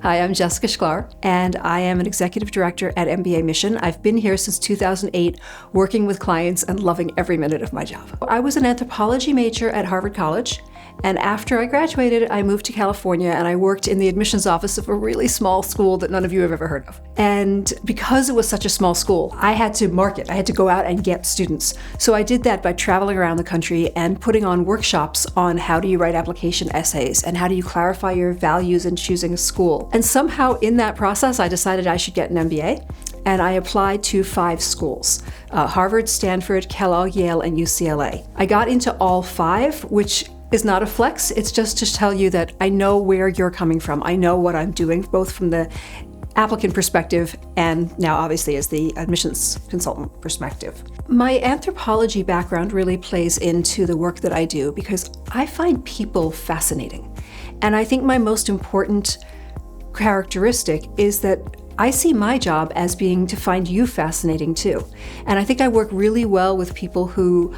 Hi, I'm Jessica Shklar, and I am an executive director at mbaMission. I've been here since 2008, working with clients and loving every minute of my job. I was an anthropology major at Harvard College, and after I graduated, I moved to California and I worked in the admissions office of a really small school that none of you have ever heard of. And because it was such a small school, I had to market. I had to go out and get students. So I did that by traveling around the country and putting on workshops on how do you write application essays and how do you clarify your values in choosing a school. And somehow in that process, I decided I should get an MBA. And I applied to 5 schools, Harvard, Stanford, Kellogg, Yale, and UCLA. I got into all 5, which is not a flex. It's just to tell you that I know where you're coming from. I know what I'm doing, both from the applicant perspective and now obviously as the admissions consultant perspective. My anthropology background really plays into the work that I do because I find people fascinating. And I think my most important characteristic is that I see my job as being to find you fascinating too. And I think I work really well with people who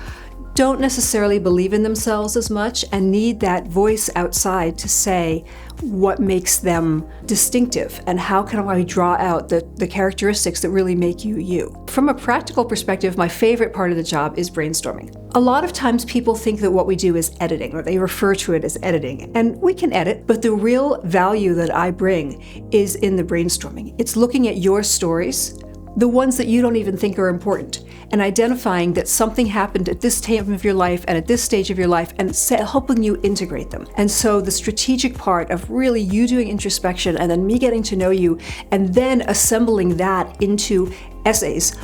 don't necessarily believe in themselves as much and need that voice outside to say what makes them distinctive and how can I draw out the characteristics that really make you you. From a practical perspective, my favorite part of the job is brainstorming. A lot of times people think that what we do is editing, or they refer to it as editing, and we can edit, but the real value that I bring is in the brainstorming. It's looking at your stories, the ones that you don't even think are important, and identifying that something happened at this time of your life and at this stage of your life and helping you integrate them. And so the strategic part of really you doing introspection and then me getting to know you and then assembling that into essays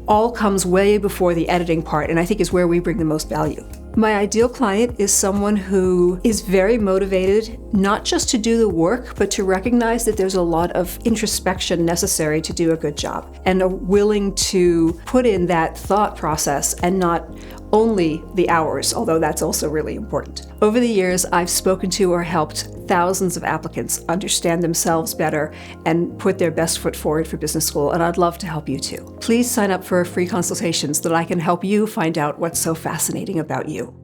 all comes way before the editing part, and I think is where we bring the most value. My ideal client is someone who is very motivated, not just to do the work, but to recognize that there's a lot of introspection necessary to do a good job, and are willing to put in that thought process and not only the hours, although that's also really important. Over the years, I've spoken to or helped thousands of applicants understand themselves better and put their best foot forward for business school, and I'd love to help you too. Please sign up for a free consultation so that I can help you find out what's so fascinating about you.